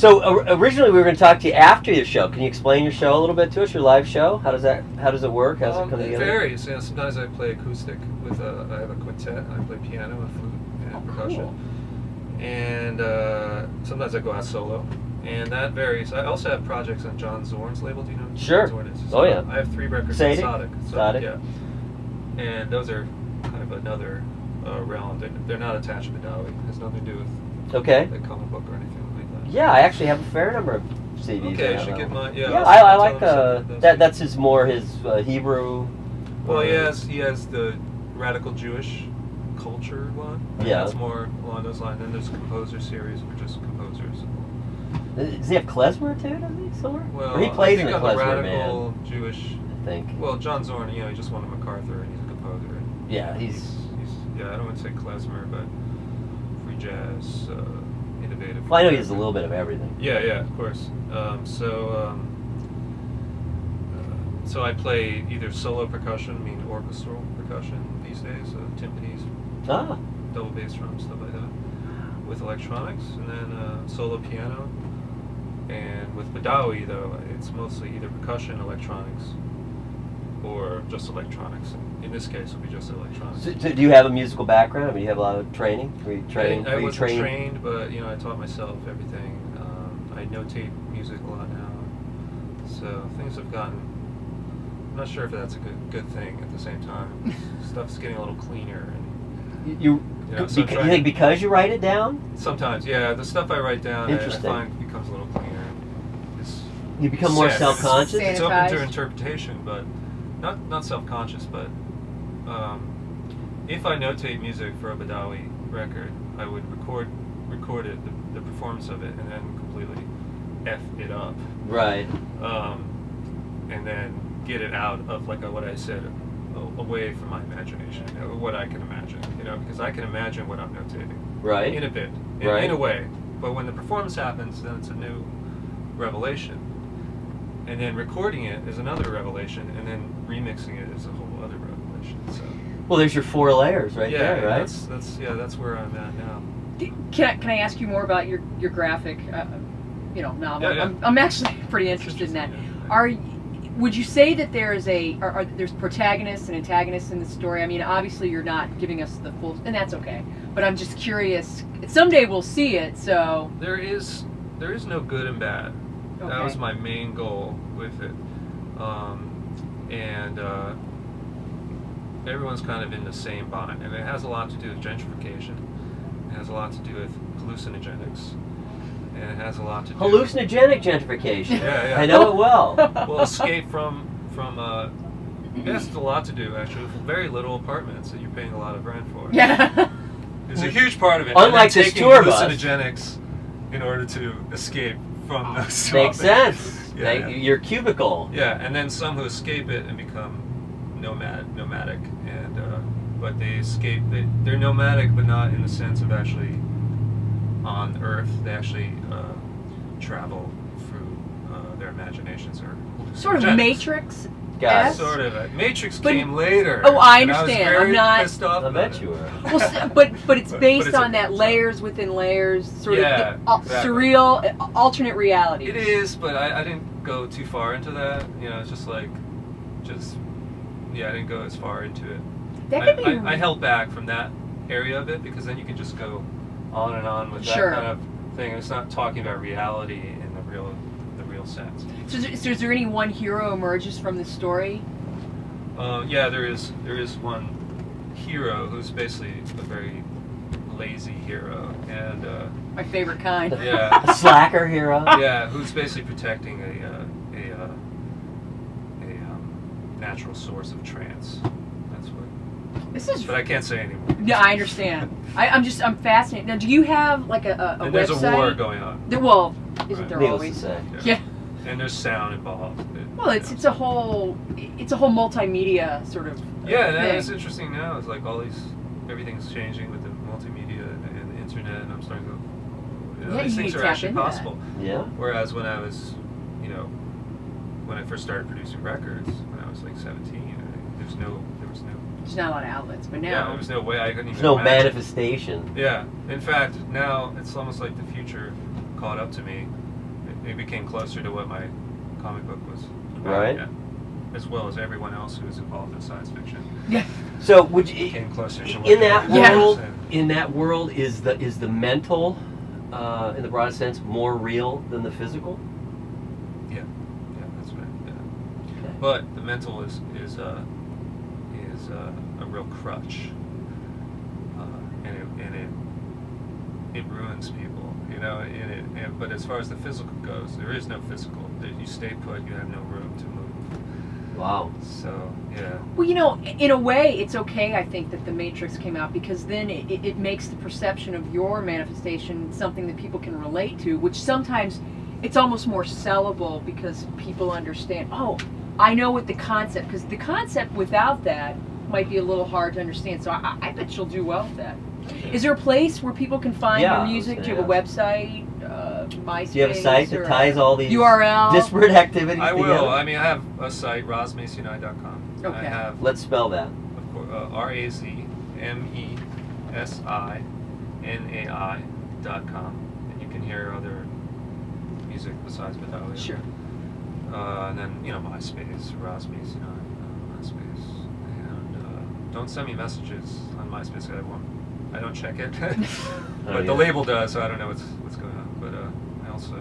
So originally we were going to talk to you after your show. Can you explain your show a little bit to us? Your live show? How does it work? How does it come together? It varies. Yeah, sometimes I play acoustic with I have a quintet. I play piano and flute and percussion. Cool. And sometimes I go out solo. And that varies. I also have projects on John Zorn's label. Do you know who Sure. John Zorn is? Oh yeah. I have 3 records on Sodic. Yeah. And those are kind of another realm. They're not attached to Badawi. It has nothing to do with the comic book or anything like that. Yeah, I actually have a fair number of CDs. Okay, you should get mine. Yeah, I like that's his Hebrew. Well, he has the radical Jewish culture one. Yeah, that's more along those lines. Then there's a composer series, which is composers. Does he have klezmer too? Does he somewhere? Well, or he plays in the the klezmer radical band. Jewish. I think. Well, John Zorn, he just won a MacArthur, and he's a composer. Yeah, he's I don't want to say klezmer, but free jazz, innovative. Well, I know he does a little bit of everything. Yeah, of course. So I play either solo percussion, orchestral percussion these days, timpanis, double bass drums, stuff like that, with electronics, and then solo piano. And with Badawi, though, it's mostly either percussion, electronics, or just electronics. In this case, it'll be just electronics. So do you have a musical background? I mean, do you have a lot of training? Were you trained? I wasn't trained, but I taught myself everything. I notate music a lot now, so things have gotten. I'm not sure if that's a good thing. At the same time, stuff's getting a little cleaner. And, you think because you write it down? Sometimes, yeah. The stuff I write down, I find becomes a little cleaner. You become more self-conscious? It's open to interpretation, but not self-conscious, but if I notate music for a Badawi record, I would record it, the performance of it, and then completely F it up. Right. And then get it out of, like what I said, away from my imagination, what I can imagine, because I can imagine what I'm notating. Right. In a bit, in a way. But when the performance happens, then it's a new revelation. And then recording it is another revelation, and then remixing it is a whole other revelation. So. Well, there's your 4 layers there, right? That's where I'm at now. Can I ask you more about your graphic, novel? Yeah. I'm actually pretty interested in that. Would you say that there's there's protagonists and antagonists in the story? I mean, obviously you're not giving us the full, and that's okay. But I'm just curious. Someday we'll see it, so there is no good and bad. Okay. That was my main goal with it, and everyone's kind of in the same bind, and it has a lot to do with gentrification. It has a lot to do with hallucinogenics. And it has a lot to do hallucinogenic gentrification. Yeah. I know it well. Well, escape from it has a lot to do actually with very little apartments that you're paying a lot of rent for. Yeah. There's a huge part of it. Unlike this tour bus. Hallucinogenics in order to escape from those. Makes sense. Your cubicle. Yeah, and then some who escape it and become nomadic, and but they escape. They're nomadic, but not in the sense of actually on Earth. They actually travel through their imaginations or sort of Matrix. Sort of. Matrix came later. Oh, I understand. I'm not pissed off. I bet you were. Well, but it's based on that layers within layers, sort of surreal, alternate reality. It is, but I didn't go too far into that. It's just I didn't go as far into it. That could be. I held back from that area of it because then you can just go on and on with that kind of thing. It's not talking about reality in the real sense. So is there any one hero emerges from the story? Yeah, there is one hero who's basically a very lazy hero, and my favorite kind. Yeah, a slacker hero. Yeah, who's basically protecting a natural source of trance. That's what. This is. But I can't say anymore. Yeah, I understand. I'm fascinated. Now, do you have like a and website? There's a war going on. Isn't there always? Yeah. And there's sound involved. Well, it's a whole multimedia sort of. Yeah, and it's interesting now. It's like everything's changing with the multimedia and the internet, and I'm starting to go. These things are actually possible. Yeah. Whereas when I was, when I first started producing records, when I was like 17, there was no. There's not a lot of outlets, but now. Yeah, there was no way I couldn't even. There's no imagine. manifestation. Yeah. In fact, now it's almost like the future caught up to me. it became closer to what my comic book was about, Right. yeah. As well as everyone else who was involved in science fiction. Yeah. So would you Came closer to what in that they world? said. In that world, is the mental, in the broadest sense, more real than the physical? Yeah, that's right. Yeah. Okay. But the mental is a real crutch, and it ruins people, you know. But as far as the physical goes, there is no physical. You stay put. You have no room to move. Wow. So yeah. Well, you know, in a way, it's okay, I think, that the Matrix came out, because then it makes the perception of your manifestation something that people can relate to, which sometimes it's almost more sellable because people understand, oh, I know what the concept, because the concept without that might be a little hard to understand. So I bet you'll do well with that. Is there a place where people can find your music? Do you have a website? MySpace? Do you have a site that ties all these URL? disparate activities I will. together? I mean, I have a site, razmesi.com. Okay. I have, Let's spell that. of course, razmesai.com, and you can hear other music besides Badawi. Sure. And then, you know, MySpace, Razmesi, MySpace, and don't send me messages on MySpace. I don't check it, but Oh, yeah. the label does, so I don't know what's going on. But I also